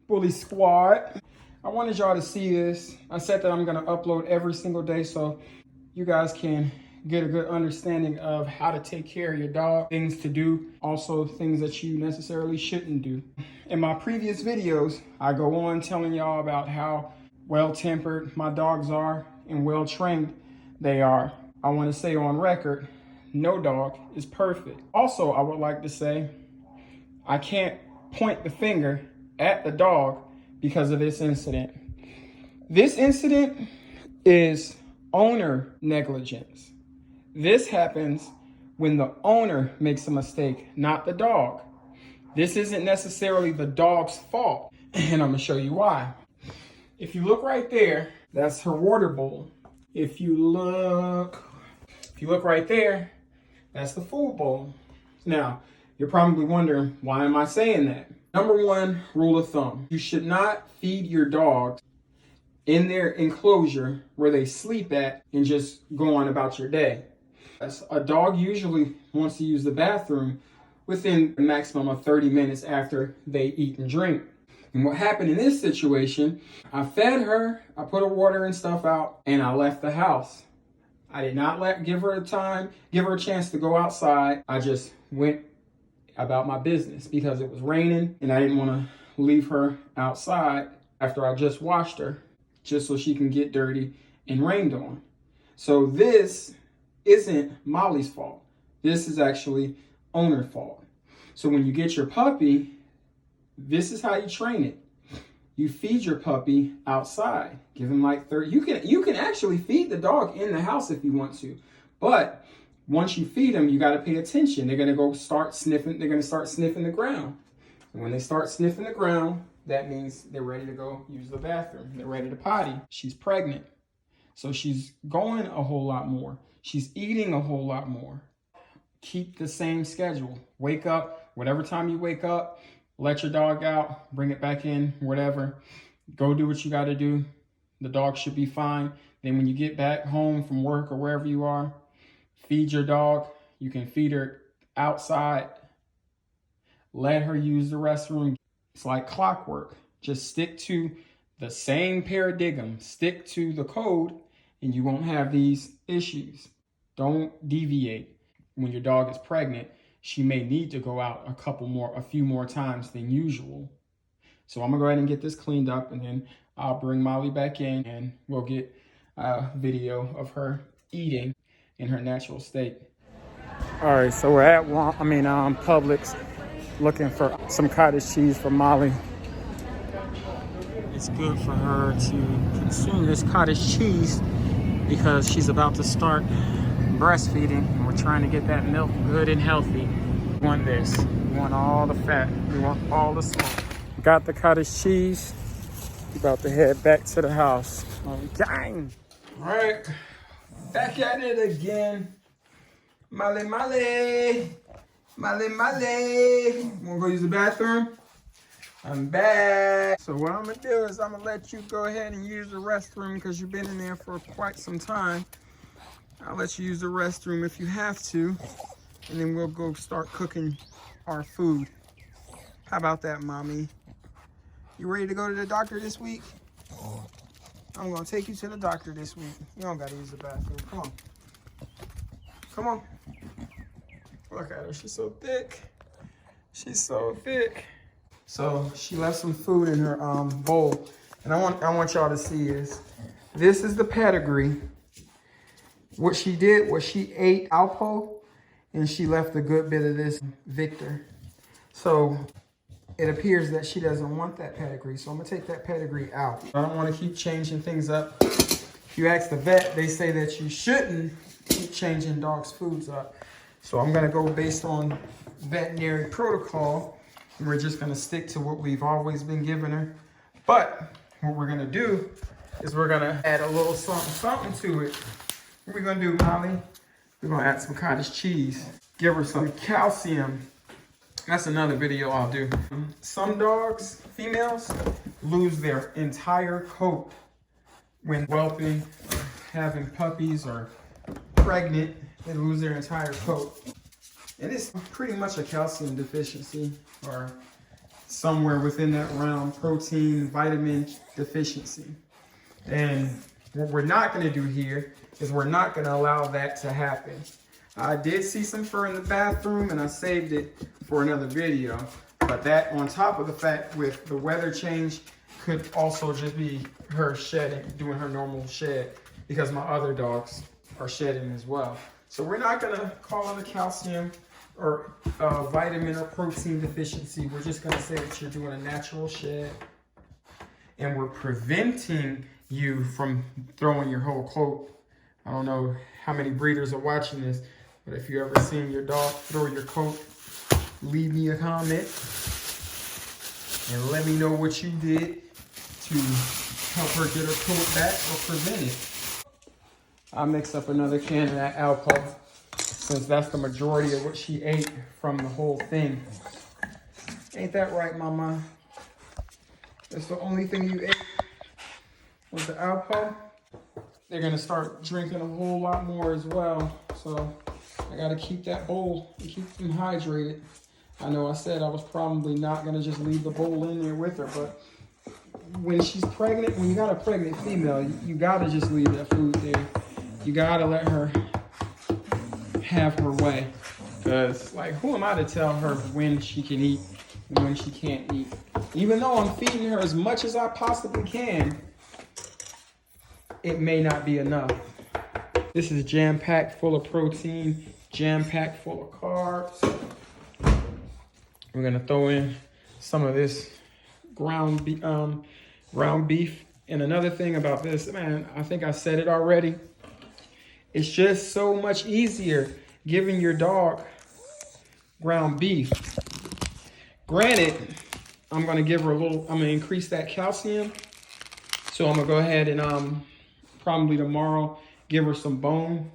Bully Squad. I wanted y'all to see this. I said that I'm gonna upload every single day so you guys can get a good understanding of how to take care of your dog, things to do, also things that you necessarily shouldn't do. In my previous videos, I go on telling y'all about how well-tempered my dogs are and well-trained they are. I want to say on record, no dog is perfect. Also, I would like to say, I can't point the finger at the dog because of this incident. This incident is owner negligence. This happens when the owner makes a mistake, not the dog. This isn't necessarily the dog's fault, and I'm gonna show you why. If you look right there, that's her water bowl. If you look right there, that's the food bowl. Now, you're probably wondering, why am I saying that? Number one rule of thumb, you should not feed your dogs in their enclosure where they sleep at and just go on about your day. A dog usually wants to use the bathroom within a maximum of 30 minutes after they eat and drink. And what happened in this situation, I fed her, I put her water and stuff out, and I left the house. I did not give her a chance to go outside. I just went about my business because it was raining and I didn't want to leave her outside after I just washed her, just so she can get dirty and rained on. So this isn't Molly's fault. This is actually owner's fault. So when you get your puppy, this is how you train it. You feed your puppy outside. Give him like 30. You can actually feed the dog in the house if you want to. But once you feed them, you got to pay attention. They're going to start sniffing the ground. And when they start sniffing the ground, that means they're ready to go use the bathroom. They're ready to potty. She's pregnant. So she's going a whole lot more. She's eating a whole lot more. Keep the same schedule. Wake up, whatever time you wake up, let your dog out, bring it back in, whatever. Go do what you got to do. The dog should be fine. Then when you get back home from work or wherever you are, feed your dog. You can feed her outside. Let her use the restroom. It's like clockwork. Just stick to the same paradigm. Stick to the code and you won't have these issues. Don't deviate. When your dog is pregnant, she may need to go out a few more times than usual. So I'm gonna go ahead and get this cleaned up and then I'll bring Molly back in and we'll get a video of her eating in her natural state. All right, so we're at Publix looking for some cottage cheese for Molly. It's good for her to consume this cottage cheese because she's about to start breastfeeding and we're trying to get that milk good and healthy. We want this. We want all the fat. We want all the smoke. Got the cottage cheese. We're about to head back to the house. Gang! All right, back at it again. Molly. Molly. Wanna go use the bathroom? I'm back. So what I'm gonna do is I'm gonna let you go ahead and use the restroom because you've been in there for quite some time. I'll let you use the restroom if you have to, and then we'll go start cooking our food. How about that, mommy? You ready to go to the doctor this week? I'm gonna take you to the doctor this week. You don't gotta use the bathroom. Come on. Come on. Look at her, she's so thick. She's so thick. So she left some food in her bowl. And I want y'all to see this is the pedigree. What she did was she ate Alpo and she left a good bit of this Victor. So it appears that she doesn't want that pedigree. So I'm gonna take that pedigree out. I don't wanna keep changing things up. If you ask the vet, they say that you shouldn't keep changing dogs' foods up. So I'm gonna go based on veterinary protocol. And we're just gonna stick to what we've always been giving her. But what we're gonna do is we're gonna add a little something to it. What are we gonna do, Molly? We're gonna add some cottage cheese. Give her some calcium. That's another video I'll do. Some dogs, females, lose their entire coat when whelping, or having puppies, or pregnant. They lose their entire coat. And it's pretty much a calcium deficiency or somewhere within that realm, protein, vitamin deficiency. And what we're not going to do here is we're not going to allow that to happen. I did see some fur in the bathroom and I saved it for another video. But that, on top of the fact with the weather change, could also just be her shedding, doing her normal shed, because my other dogs are shedding as well. So we're not going to call it a calcium or vitamin or protein deficiency. We're just going to say that you're doing a natural shed, and we're preventing you from throwing your whole coat. I don't know how many breeders are watching this, but if you ever seen your dog throw your coat, leave me a comment and let me know what you did to help her get her coat back or prevent it. I'll mix up another can of that Alpo, since that's the majority of what she ate from the whole thing. Ain't that right, Mama? That's the only thing you ate was the Alpo. They're gonna start drinking a whole lot more as well. So I gotta keep that bowl and keep them hydrated. I know I said I was probably not gonna just leave the bowl in there with her, but when she's pregnant, when you got a pregnant female, you gotta just leave that food there. You gotta let her have her way. Because, like, who am I to tell her when she can eat and when she can't eat? Even though I'm feeding her as much as I possibly can, it may not be enough. This is jam-packed full of protein, jam-packed full of carbs. We're gonna throw in some of this ground beef. And another thing about this, man, I think I said it already. It's just so much easier giving your dog ground beef. Granted, I'm gonna give her I'm gonna increase that calcium. So I'm gonna go ahead and probably tomorrow give her some bone.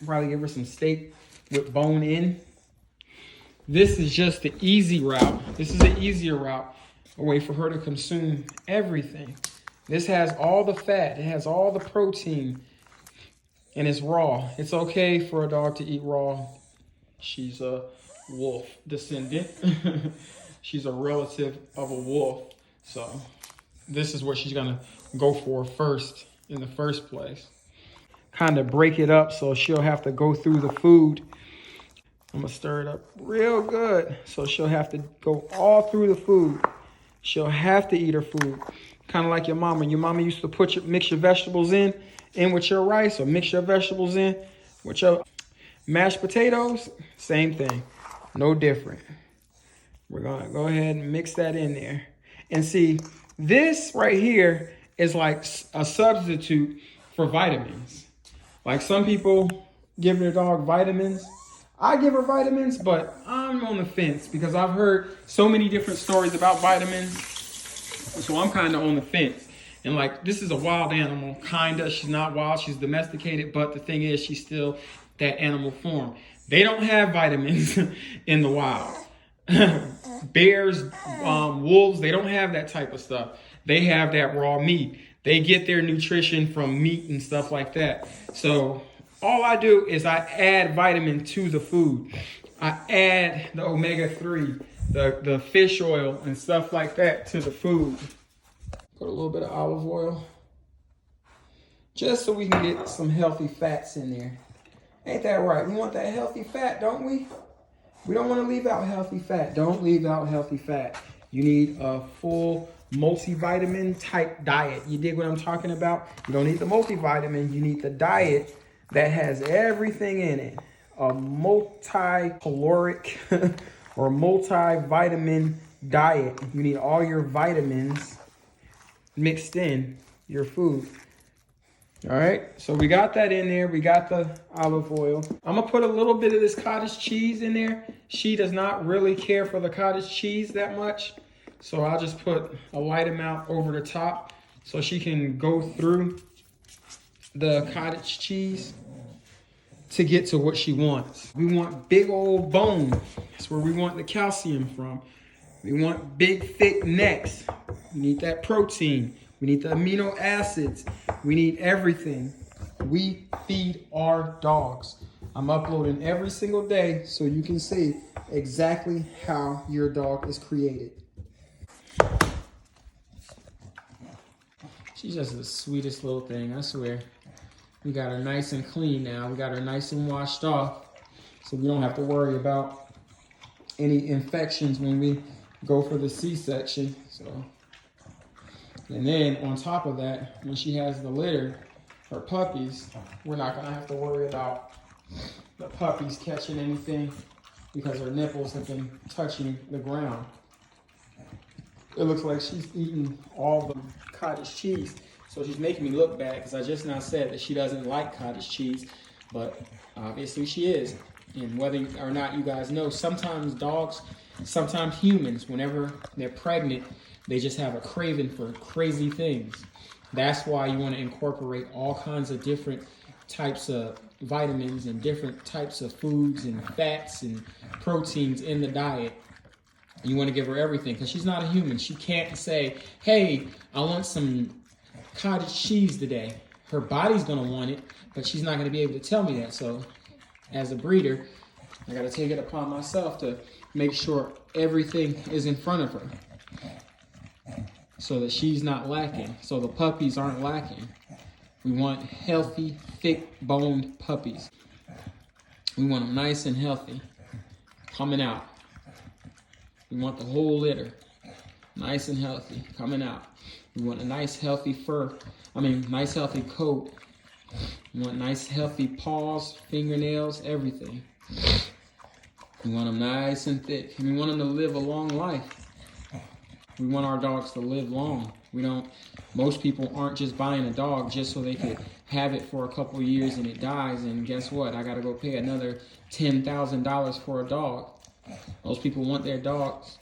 Probably give her some steak with bone in. This is just the easy route. This is the easier route, a way for her to consume everything. This has all the fat, it has all the protein, and it's raw. It's okay for a dog to eat raw. She's a wolf descendant. She's a relative of a wolf. So this is what she's gonna go for first in the first place. Kind of break it up so she'll have to go through the food. I'm gonna stir it up real good so she'll have to go all through the food. She'll have to eat her food. Kind of like your mama. Your mama used to mix your vegetables in with your rice, or mix your vegetables in with your mashed potatoes. Same thing, no different. We're gonna go ahead and mix that in there. And see, this right here is like a substitute for vitamins. Like some people give their dog vitamins. I give her vitamins, but I'm on the fence because I've heard so many different stories about vitamins. So I'm kind of on the fence. And like, this is a wild animal, kinda. She's not wild, she's domesticated, but the thing is, she's still that animal form. They don't have vitamins in the wild. Bears, wolves, they don't have that type of stuff. They have that raw meat. They get their nutrition from meat and stuff like that. So all I do is I add vitamin to the food. I add the omega-3, the fish oil and stuff like that to the food. Put a little bit of olive oil, just so we can get some healthy fats in there. Ain't that right? We want that healthy fat, don't we? We don't want to leave out healthy fat. Don't leave out healthy fat. You need a full multivitamin type diet. You dig what I'm talking about? You don't need the multivitamin. You need the diet that has everything in it. A multi-caloric or multivitamin diet. You need all your vitamins mixed in your food. All right, so we got that in there. We got the olive oil. I'm gonna put a little bit of this cottage cheese in there. She does not really care for the cottage cheese that much. So I'll just put a light amount over the top so she can go through the cottage cheese to get to what she wants. We want big old bone. That's where we want the calcium from. We want big, thick necks. We need that protein. We need the amino acids. We need everything. We feed our dogs. I'm uploading every single day so you can see exactly how your dog is created. She's just the sweetest little thing, I swear. We got her nice and clean now. We got her nice and washed off, so we don't have to worry about any infections when we go for the C-section. So, and then on top of that, when she has the litter, her puppies, we're not gonna have to worry about the puppies catching anything because her nipples have been touching the ground. It looks like she's eating all the cottage cheese. So she's making me look bad because I just now said that she doesn't like cottage cheese, but obviously she is. And whether or not you guys know, sometimes dogs, sometimes humans, whenever they're pregnant, they just have a craving for crazy things. That's why you want to incorporate all kinds of different types of vitamins and different types of foods and fats and proteins in the diet. You want to give her everything because she's not a human. She can't say, hey, I want some cottage cheese today. Her body's going to want it, but she's not going to be able to tell me that. So as a breeder, I got to take it upon myself to make sure everything is in front of her so that she's not lacking, so the puppies aren't lacking. We want healthy, thick-boned puppies. We want them nice and healthy, coming out. We want the whole litter, nice and healthy, coming out. We want a nice, healthy nice, healthy coat. We want nice, healthy paws, fingernails, everything. We want them nice and thick. And we want them to live a long life. We want our dogs to live long. Most people aren't just buying a dog just so they could have it for a couple of years and it dies. And guess what? I got to go pay another $10,000 for a dog. Most people want their dogs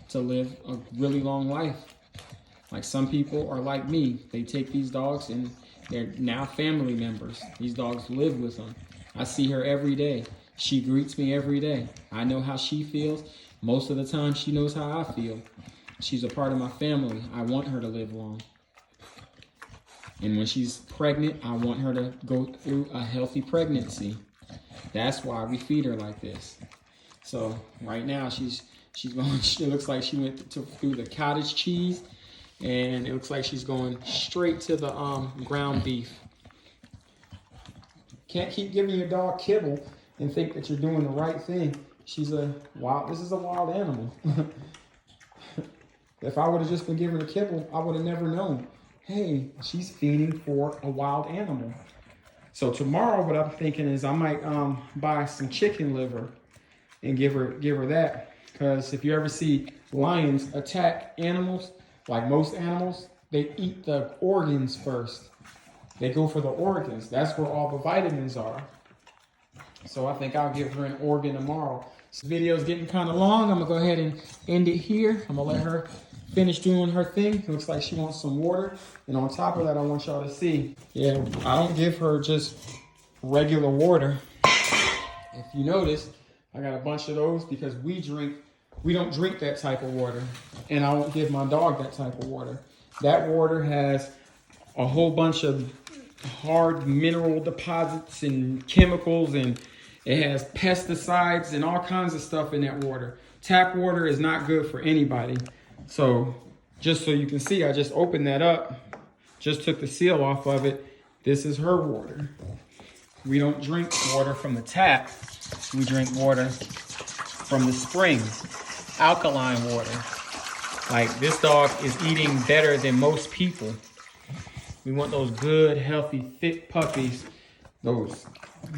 to live a really long life. Like some people are like me. They take these dogs and they're now family members. These dogs live with them. I see her every day. She greets me every day. I know how she feels. Most of the time she knows how I feel. She's a part of my family. I want her to live long. And when she's pregnant, I want her to go through a healthy pregnancy. That's why we feed her like this. So right now she's going. It looks like she went through the cottage cheese, and it looks like she's going straight to the ground beef. Can't keep giving your dog kibble and think that you're doing the right thing. This is a wild animal. If I would have just been giving her kibble, I would have never known. Hey, she's feeding for a wild animal. So tomorrow, what I'm thinking is I might buy some chicken liver and give her that. Because if you ever see lions attack animals, like most animals, they eat the organs first. They go for the organs. That's where all the vitamins are. So I think I'll give her an organ tomorrow. This video's getting kind of long. I'm going to go ahead and end it here. I'm going to let her finish doing her thing. It looks like she wants some water. And on top of that, I want y'all to see, yeah, I don't give her just regular water. If you notice, I got a bunch of those because we don't drink that type of water. And I won't give my dog that type of water. That water has a whole bunch of hard mineral deposits and chemicals, and it has pesticides and all kinds of stuff in that water. Tap water is not good for anybody. So just so you can see, I just opened that up, just took the seal off of it. This is her water. We don't drink water from the tap. We drink water from the spring, alkaline water. Like, this dog is eating better than most people. We want those good, healthy, thick puppies, those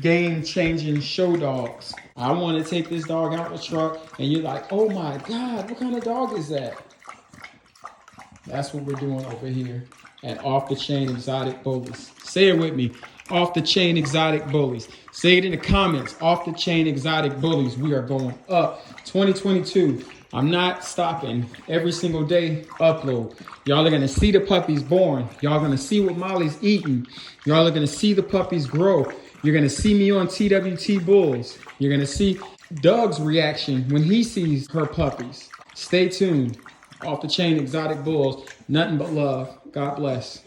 game-changing show dogs. I want to take this dog out the truck, and you're like, oh my God, what kind of dog is that? That's what we're doing over here at Off the Chain Exotic Bullies. Say it with me, Off the Chain Exotic Bullies. Say it in the comments, Off the Chain Exotic Bullies. We are going up. 2022. I'm not stopping. Every single day, upload. Y'all are going to see the puppies born. Y'all are going to see what Molly's eating. Y'all are going to see the puppies grow. You're going to see me on TWT Bulls. You're going to see Doug's reaction when he sees her puppies. Stay tuned. Off the Chain Exotic Bulls. Nothing but love. God bless.